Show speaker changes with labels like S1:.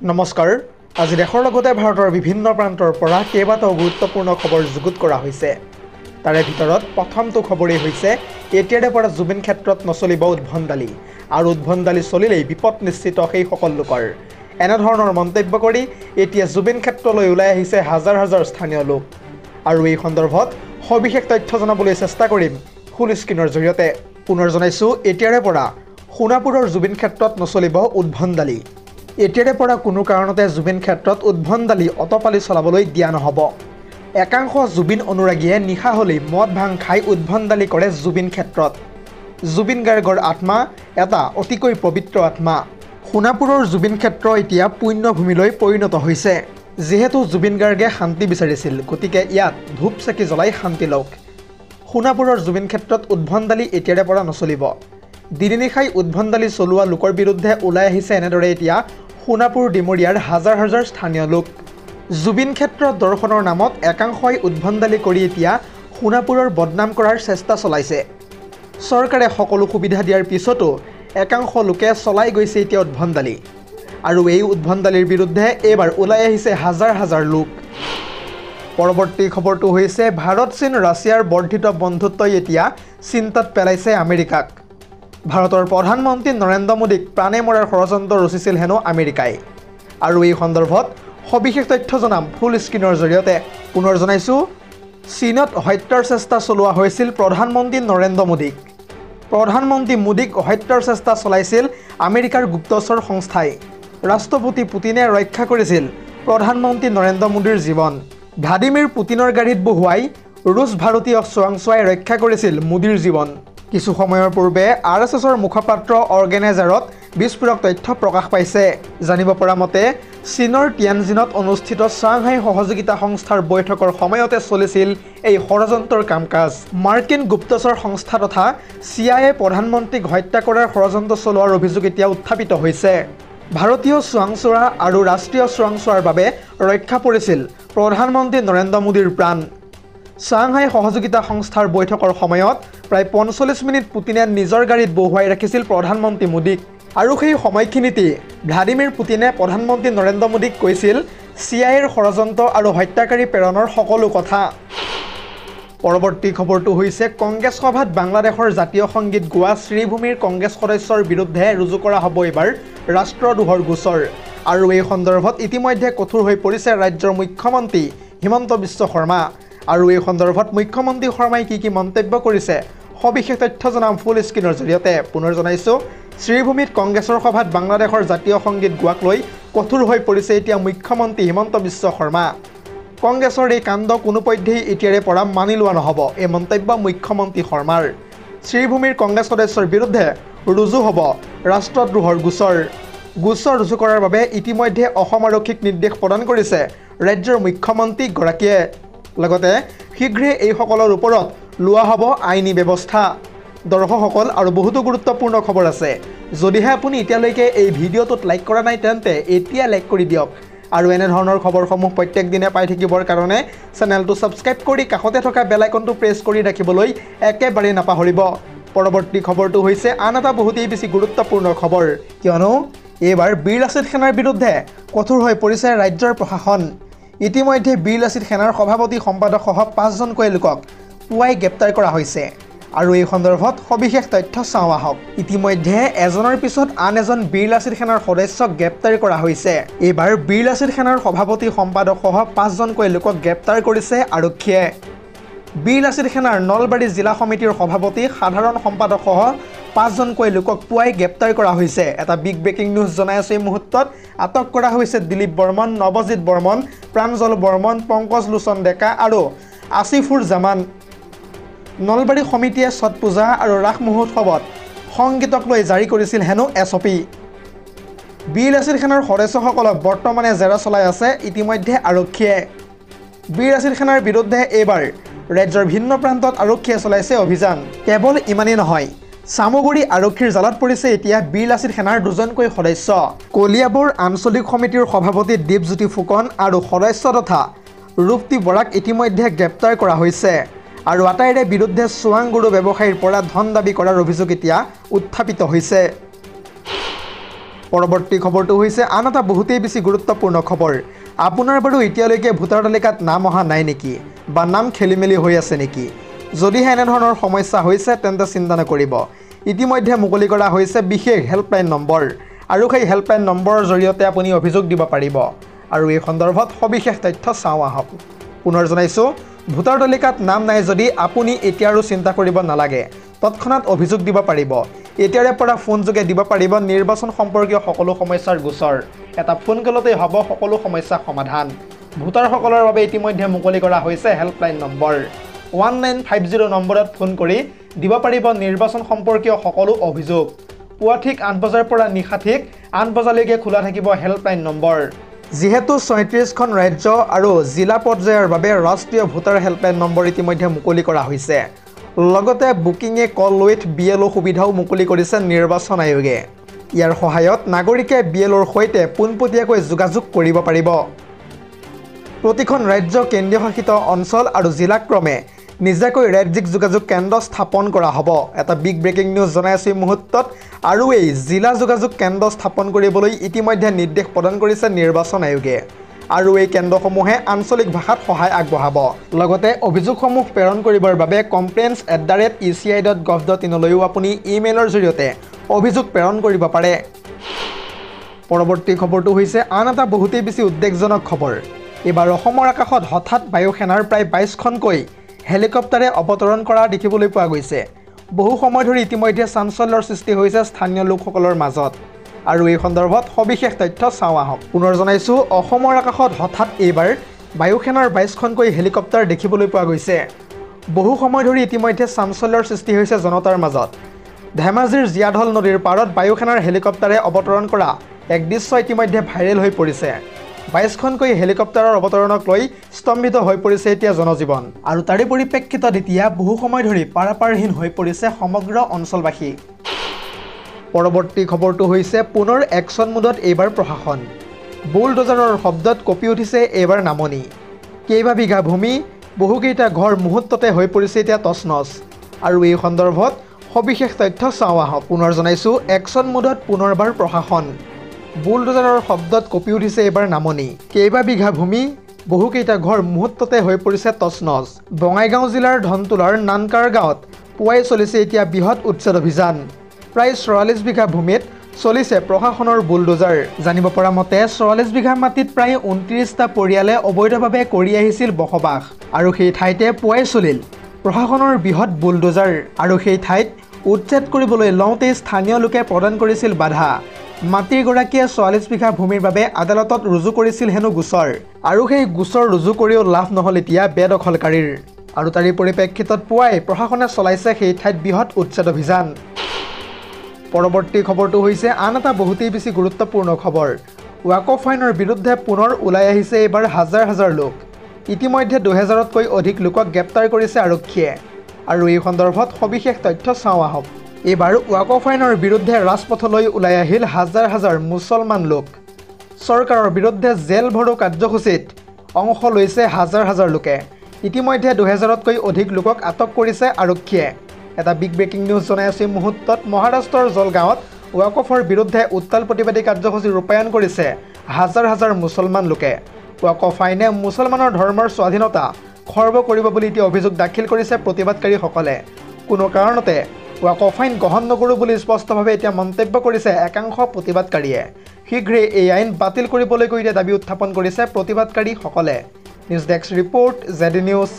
S1: নমস্কাৰ আজি দেশৰ লগতে ভাৰতৰ বিভিন্ন প্ৰান্তৰ পৰা কেইবাটাও গুৰুত্বপূৰ্ণ খবৰ যুগুত কৰা হৈছে তাৰে ভিতৰত প্ৰথমটো খবৰেই হৈছে এতিয়াৰে পৰা জুবিন ক্ষেত্ৰত নচলিব উদ্ভণ্ডালি আৰু উদ্ভণ্ডালি চলিলেই বিপদ নিশ্চিত সেই সকল লোকৰ এনে ধৰণৰ মন্তব্য কৰি এতিয়া জুবিন ক্ষেত্ৰলৈ ওলাই আহিছে হাজাৰ হাজাৰ স্থানীয় লোক আৰু এই সন্দৰ্ভত সবিশেষ তথ্য জনাবলৈ চেষ্টা কৰিম ফুল স্ক্ৰীনৰ জৰিয়তে পুনৰ জনাইছো এতিয়াৰে পৰা সোণাপুৰৰ জুবিন ক্ষেত্ৰত নচলিব উদ্ভণ্ডালি এতিয়াৰে পৰা কোনো কাৰণতে জুবিন ক্ষেত্ৰত উদ্ভণ্ডালি অতপালি চলাবলৈ দিয়া নহ'ব একাংশ জুবিন অনুৰাগীয়ে নিশা হ'লেই মদ ভাং খাই উদ্ভণ্ডালি কৰে জুবিন ক্ষেত্ৰত জুবিন গাৰ্গৰ আত্মা এটা অতিকৈ পবিত্ৰ আত্মা সোণাপুৰৰ জুবিন ক্ষেত্ৰ এতিয়া পুণ্যভূমিলৈ পৰিণত হৈছে যিহেতু জুবিন গাৰ্গে শান্তি বিচাৰিছিল গতিকে ইয়াত ধূপ চাকি জ্বলাই শান্তি লওক সোণাপুৰৰ জুবিন ক্ষেত্ৰত উদ্ভণ্ডালি এতিয়াৰে পৰা নচলিব দিনে-নিশাই উদ্ভণ্ডালি চলোৱা লোকৰ বিৰুদ্ধে ওলাই আহিছে এনেদৰে এতিয়া সোণাপুৰ ডিমৰীয়াৰ হাজাৰ হাজাৰ স্থানীয় লোক জুবিন ক্ষেত্ৰ দৰ্শনৰ নামত একাংশই উদ্ভণ্ডালি কৰি এতিয়া সোণাপুৰৰ বদনাম কৰাৰ চেষ্টা চলাইছে চৰকাৰে সকলো সুবিধা দিয়াৰ পিছতো একাংশ লোকে চলাই গৈছে এতিয়া উদ্ভণ্ডালি আৰু এই উদ্ভণ্ডালিৰ বিৰুদ্ধে এইবাৰ ওলাই আহিছে হাজাৰ হাজাৰ লোক পৰৱৰ্তী খবৰটো হৈছে ভাৰত চীন ৰাছিয়াৰ বৰ্ধিত বন্ধুত্বই এতিয়া চিন্তাত পেলাইছে আমেৰিকাক ভাৰতৰ প্ৰধানমন্ত্ৰী নৰেন্দ্ৰ মোদীক প্ৰাণে মৰাৰ ষড়যন্ত্ৰ ৰচিছিল হেনো আমেৰিকাই আৰু এই সন্দৰ্ভত সবিশেষ তথ্য জনাম ফুল স্ক্ৰীনৰ জৰিয়তে পুনৰ জনাইছো চীনত হত্যাৰ চেষ্টা চলোৱা হৈছিল প্ৰধানমন্ত্ৰী নৰেন্দ্ৰ মোদীক প্ৰধানমন্ত্ৰী মোদীক হত্যাৰ চেষ্টা চলাইছিল আমেৰিকাৰ গুপ্তচৰ সংস্থাই ৰাষ্ট্ৰপতি পুতিনে ৰক্ষা কৰিছিল প্ৰধানমন্ত্ৰী নৰেন্দ্ৰ মোদীৰ জীৱন ভ্লাদিমিৰ পুতিনৰ গাড়ীত বহুৱাই ৰুছ ভাৰতীয় চোৱাংচোৱাই ৰক্ষা কৰিছিল মোদীৰ জীৱন কিছু সময়ৰ পূৰ্বে আৰএছএছৰ মুখপাত্ৰ অৰ্গেনাইজাৰত বিস্ফোৰক তথ্য প্ৰকাশ পাইছে জানিব পৰা মতে চীনৰ টিয়ানজিনত অনুষ্ঠিত চাংহাই সহযোগিতা সংস্থাৰ বৈঠকৰ সময়তে চলিছিল এই ষড়যন্ত্ৰৰ কাম-কাজ মাৰ্কিন গুপ্তচৰ সংস্থা তথা CIA প্ৰধানমন্ত্ৰীক হত্যা কৰাৰ ষড়যন্ত্ৰ চলোৱাৰ অভিযোগ এতিয়া উত্থাপিত হৈছে ভাৰতীয় চোৱাংচোৱা আৰু ৰাষ্ট্ৰীয় চোৱাংচোৱাৰ বাবে ৰক্ষা পৰিছিল প্ৰধানমন্ত্ৰী নৰেন্দ্ৰ মোদীৰ প্ৰাণ চাংহাই সহযোগিতা সংস্থাৰ বৈঠকৰ সময়ত প্ৰায় ৪৫ মিনিট পুতিনে নিজৰ গাড়ীত বহুৱাই ৰাখিছিল প্ৰধানমন্ত্ৰী মোদীক আৰু সেই সময়খিনিতে ভ্লাদিমিৰ পুতিনে প্ৰধানমন্ত্ৰী নৰেন্দ্ৰ মোদীক কৈছিল CIAৰ ষড়যন্ত্ৰ আৰু হত্যাকাৰী প্ৰেৰণৰ সকলো কথা পৰৱৰ্তী খবৰটো হৈছে কংগ্ৰেছ সভাত বাংলাদেশৰ জাতীয় সংগীত গোৱা শ্ৰীভূমিৰ কংগ্ৰেছ সদস্যৰ বিৰুদ্ধে ৰুজু কৰা হ'ব এবাৰ ৰাষ্ট্ৰদ্ৰোহৰ গোচৰ আৰু এই সন্দৰ্ভত ইতিমধ্যে কঠোৰ হৈ পৰিছে ৰাজ্যৰ মুখ্যমন্ত্ৰী হিমন্ত বিশ্ব শৰ্মা আৰু এই সন্দৰ্ভত মুখ্যমন্ত্ৰী শৰ্মাই কি মন্তব্য কৰিছে সবিশেষ তথ্য জনাম ফুল স্ক্ৰীনৰ জৰিয়তে পুনৰ জনাইছো শ্ৰীভূমিত কংগ্ৰেছৰ সভাত বাংলাদেশৰ জাতীয় সংগীত গোৱাক লৈ কঠোৰ হৈ পৰিছে এতিয়া মুখ্যমন্ত্ৰী হিমন্ত বিশ্ব শৰ্মা কংগ্ৰেছৰ এই কাণ্ড কোনোপধ্যেই এতিয়াৰে পৰা মানি লোৱা নহ'ব এই মন্তব্য মুখ্যমন্ত্ৰী শৰ্মাৰ শ্ৰীভূমিৰ কংগ্ৰেছ সদস্যৰ বিৰুদ্ধে ৰুজু হ'ব ৰাষ্ট্ৰদ্ৰোহৰ গোচৰ ৰুজু কৰাৰ বাবে ইতিমধ্যে অসম আৰক্ষীক নিৰ্দেশ প্ৰদান কৰিছে ৰাজ্যৰ মুখ্যমন্ত্ৰীগৰাকীয়ে লগতে শীঘ্ৰে এইসকলৰ ওপৰত লোৱা হ'ব আইনী ব্যৱস্থা দৰ্শকসকল আৰু বহুতো গুৰুত্বপূৰ্ণ খবৰ আছে যদিহে আপুনি এতিয়ালৈকে এই ভিডিঅ'টোত লাইক কৰা নাই তেন্তে এতিয়া লাইক কৰি দিয়ক আৰু এনে ধৰণৰ খবৰসমূহ প্ৰত্যেক দিনে পাই থাকিবৰ কাৰণে চেনেলটো ছাবস্ক্ৰাইব কৰি কাষতে থকা বেল আইকনটো প্ৰেছ কৰি ৰাখিবলৈ একেবাৰে নাপাহৰিব পৰৱৰ্তী খবৰটো হৈছে আন এটা বহুতেই বেছি গুৰুত্বপূৰ্ণ খবৰ কিয়নো এইবাৰ বীৰ লাচিত সেনাৰ বিৰুদ্ধে কঠোৰ হৈ পৰিছে ৰাজ্যৰ প্ৰশাসন ইতিমধ্যে বীৰ লাচিত সেনাৰ সভাপতি সম্পাদক সহ ৫জনকৈ লোকক পুৱাই গ্ৰেপ্তাৰ কৰা হৈছে আৰু এই সন্দৰ্ভত সবিশেষ তথ্য চাওঁ আহক ইতিমধ্যে এজনৰ পিছত আন এজন বীৰ লাচিত সেনাৰ সদস্যক গ্ৰেপ্তাৰ কৰা হৈছে এইবাৰ বীৰ লাচিত সেনাৰ সভাপতি সম্পাদক সহ ৫জনকৈ লোকক গ্ৰেপ্তাৰ কৰিছে আৰক্ষীয়ে বীৰ লাচিত সেনাৰ নলবাৰী জিলা সমিতিৰ সভাপতি সাধাৰণ সম্পাদক সহ ৫জনকৈ লোকক পুৱাই গ্ৰেপ্তাৰ কৰা হৈছে এটা বিগ ব্ৰেকিং নিউজ জনাই আছে এই মুহূৰ্তত আটক কৰা হৈছে দিলীপ বৰ্মন নৱজিৎ বৰ্মন প্ৰাঞ্জল বৰ্মন পংকজ লোচন ডেকা আৰু আসিফুৰ জামান নলবাৰী সমিতিয়ে ছট পূজা আৰু ৰাস মহোৎসৱত সংগীতক লৈ জাৰি কৰিছিল হেনো SOP বীৰ লাচিত সেনাৰ সদস্যসকলক বৰ্তমানে জেৰা চলাই আছে ইতিমধ্যে আৰক্ষীয়ে বীৰ লাচিত সেনাৰ বিৰুদ্ধে এইবাৰ ৰাজ্যৰ ভিন্ন প্ৰান্তত আৰক্ষীয়ে চলাইছে অভিযান কেৱল ইমানেই নহয় সামগুৰি আৰক্ষীৰ জালত পৰিছে এতিয়া বীৰ লাচিত সেনাৰ দুজনকৈ সদস্য কলিয়াবৰ আঞ্চলিক সমিতিৰ সভাপতি দীপজ্যোতি ফুকন আৰু সদস্য তথা ৰূপতি বৰাক ইতিমধ্যে গ্ৰেপ্তাৰ কৰা হৈছে আৰু আটাইৰে বিৰুদ্ধে চোৱাংগুৰু ব্যৱসায়ীৰ পৰা ধন দাবী কৰাৰ অভিযোগ এতিয়া উত্থাপিত হৈছে পৰৱৰ্তী খবৰটো হৈছে আন এটা বহুতেই বেছি গুৰুত্বপূৰ্ণ খবৰ। আপোনাৰ বাৰু এতিয়ালৈকে ভোটাৰ তালিকাত নাম অহা নাই নেকি বা নাম খেলিমেলি হৈ আছে নেকি? যদিহে এনেধৰণৰ সমস্যা হৈছে তেন্তে চিন্তা নকৰিব। ইতিমধ্যে মুকলি কৰা হৈছে বিশেষ হেল্পলাইন নম্বৰ আৰু সেই হেল্পলাইন নম্বৰৰ জৰিয়তে আপুনি অভিযোগ দিব পাৰিব। আৰু এই সন্দৰ্ভত সবিশেষ তথ্য চাওঁ আহক। পুনৰ জনাইছোঁ, ভোটাৰ তালিকাত নাম নাই যদি আপুনি এতিয়া আৰু চিন্তা কৰিব নালাগে। তৎক্ষণাত অভিযোগ দিব পাৰিব। এতিয়াৰে পৰা ফোনযোগে দিব পাৰিব নিৰ্বাচন সম্পৰ্কীয় সকলো সমস্যাৰ গোচৰ। এটা ফোন কলতেই হ'ব সকলো সমস্যা সমাধান। ভোটাৰসকলৰ বাবে ইতিমধ্যে মুকলি কৰা হৈছে হেল্পলাইন নম্বৰ 1950 নম্বৰত ফোন কৰি দিব পাৰিব নিৰ্বাচন সম্পৰ্কীয় সকলো অভিযোগ। পুৱা ঠিক 8 বজাৰ পৰা নিশা ঠিক 8 বজালৈকে খোলা থাকিব হেল্পলাইন নম্বৰ। যিহেতু 36খন ৰাজ্য আৰু জিলা পৰ্যায়ৰ বাবে ৰাষ্ট্ৰীয় ভোটাৰ হেল্পলাইন নম্বৰ ইতিমধ্যে মুকলি কৰা হৈছে। লগতে booking A call with BLO সুবিধাও মুকলি কৰিছে নিৰ্বাচন আয়োগে। ইয়াৰ সহায়ত নাগৰিকে BLOৰ সৈতে পোনপটীয়াকৈ যোগাযোগ কৰিব পাৰিব। প্ৰতিখন ৰাজ্য, কেন্দ্ৰীয় শাসিত অঞ্চল আৰু জিলাক্ৰমে নিজাকৈ ৰাজ্যিক যোগাযোগ কেন্দ্ৰ স্থাপন কৰা হ'ব। এটা বিগ ব্ৰেকিং নিউজ জনাই আছোঁ এই মুহূৰ্তত। আৰু এই জিলা যোগাযোগ কেন্দ্ৰ স্থাপন কৰিবলৈ ইতিমধ্যে নিৰ্দেশ প্ৰদান কৰিছে নিৰ্বাচন আয়োগে। আৰু এই কেন্দ্ৰসমূহে আঞ্চলিক ভাষাত সহায় আগবঢ়াব। লগতে অভিযোগসমূহ প্ৰেৰণ কৰিবৰ বাবে complaints@eci.gov.in-লৈও আপুনি ইমেইলৰ জৰিয়তে অভিযোগ প্ৰেৰণ কৰিব পাৰে। পৰৱৰ্তী খবৰটো হৈছে আন এটা বহুতেই বেছি উদ্বেগজনক খবৰ। এইবাৰ অসমৰ আকাশত হঠাৎ বায়ুসেনাৰ প্ৰায় 22খনকৈ হেলিকপ্টাৰে অৱতৰণ কৰা দেখিবলৈ পোৱা গৈছে। বহু সময় ধৰি ইতিমধ্যে চাঞ্চল্যৰ সৃষ্টি হৈছে স্থানীয় লোকসকলৰ মাজত। আৰু এই সন্দৰ্ভত সবিশেষ তথ্য চাওঁ আহক। পুনৰ জনাইছোঁ, অসমৰ আকাশত হঠাৎ এইবাৰ বায়ুসেনাৰ 22খনকৈ হেলিকপ্টাৰ দেখিবলৈ পোৱা গৈছে। বহু সময় ধৰি ইতিমধ্যে চাঞ্চল্যৰ সৃষ্টি হৈছে জনতাৰ মাজত। ধেমাজিৰ জীয়াঢল নদীৰ পাৰত বায়ুসেনাৰ হেলিকপ্টাৰে অৱতৰণ কৰা এক দৃশ্য ইতিমধ্যে ভাইৰেল হৈ পৰিছে। 22খনকৈ হেলিকপ্টাৰৰ অৱতৰণক লৈ স্তম্ভিত হৈ পৰিছে এতিয়া জনজীৱন। আৰু তাৰে পৰিপ্ৰেক্ষিতত এতিয়া বহু সময় ধৰি পাৰাপাৰহীন হৈ পৰিছে সমগ্ৰ অঞ্চলবাসী। পৰৱৰ্তী খবৰটো হৈছে পুনৰ একশ্যন মোডত এইবাৰ প্ৰশাসন। বুলডোজাৰৰ শব্দত কঁপি উঠিছে এইবাৰ নামনি। কেইবা বিঘা ভূমি, বহুকেইটা ঘৰ মুহূৰ্ততে হৈ পৰিছে এতিয়া তছনছ। আৰু এই সন্দৰ্ভত সবিশেষ তথ্য চাওঁ আহক। পুনৰ জনাইছোঁ, একশ্যন মোডত পুনৰবাৰ প্ৰশাসন। বুলডোজাৰৰ শব্দত কঁপি উঠিছে এইবাৰ নামনি। কেইবা বিঘা ভূমি, বহুকেইটা ঘৰ মুহূৰ্ততে হৈ পৰিছে তছনছ। বঙাইগাঁও জিলাৰ ধনতোলাৰ নানকাৰ গাঁৱত পুৱাই চলিছে এতিয়া বৃহৎ উচ্ছেদ অভিযান। প্ৰায় 44 বিঘা ভূমিত চলিছে প্ৰশাসনৰ বুলডোজাৰ। জানিব পৰা মতে 44 বিঘা মাটিত প্ৰায় 29টা পৰিয়ালে অবৈধভাৱে কৰি আহিছিল বসবাস। আৰু সেই ঠাইতে পুৱাই চলিল প্ৰশাসনৰ বৃহৎ বুলডোজাৰ। আৰু সেই ঠাইত উচ্ছেদ কৰিবলৈ লওঁতেই স্থানীয় লোকে প্ৰদান কৰিছিল বাধা। মাটিৰ গৰাকীয়ে 44 বিঘা ভূমিৰ বাবে আদালতত ৰুজু কৰিছিল হেনো গোচৰ। আৰু সেই গোচৰ ৰুজু কৰিও লাভ নহ'ল এতিয়া বেদখলকাৰীৰ। আৰু তাৰে পৰিপ্ৰেক্ষিতত পুৱাই প্ৰশাসনে চলাইছে সেই ঠাইত বৃহৎ উচ্ছেদ অভিযান। পৰৱৰ্তী খবৰটো হৈছে আন এটা বহুতেই বেছি গুৰুত্বপূৰ্ণ খবৰ। ৱাকফ আইনৰ বিৰুদ্ধে পুনৰ ওলাই আহিছে এইবাৰ হাজাৰ হাজাৰ লোক। ইতিমধ্যে 2000তকৈ অধিক লোকক গ্ৰেপ্তাৰ কৰিছে আৰক্ষীয়ে। আৰু এই সন্দৰ্ভত সবিশেষ তথ্য চাওঁ আহক। এইবাৰ ৱাকফ আইনৰ বিৰুদ্ধে ৰাজপথলৈ ওলাই আহিল হাজাৰ হাজাৰ মুছলমান লোক। চৰকাৰৰ বিৰুদ্ধে জেল ভৰো কাৰ্যসূচীত অংশ লৈছে হাজাৰ হাজাৰ লোকে। ইতিমধ্যে 2000তকৈ অধিক লোকক আটক কৰিছে আৰক্ষীয়ে। এটা বিগ ব্ৰেকিং নিউজ জনাই আছোঁ এই মুহূৰ্তত। মহাৰাষ্ট্ৰৰ জলগাঁৱত ৱাকফৰ বিৰুদ্ধে উত্তাল প্ৰতিবাদী কাৰ্যসূচী ৰূপায়ণ কৰিছে হাজাৰ হাজাৰ মুছলমান লোকে। ৱাকফ আইনে মুছলমানৰ ধৰ্মৰ স্বাধীনতা খৰ্ব কৰিব বুলি এতিয়া অভিযোগ দাখিল কৰিছে প্ৰতিবাদকাৰীসকলে। কোনো কাৰণতে ৱাকফ আইন গ্ৰহণ নকৰোঁ বুলি স্পষ্টভাৱে এতিয়া মন্তব্য কৰিছে একাংশ প্ৰতিবাদকাৰীয়ে। শীঘ্ৰে এই আইন বাতিল কৰিবলৈকৈ এতিয়া দাবী উত্থাপন কৰিছে প্ৰতিবাদকাৰীসকলে। News desk report, ZD news.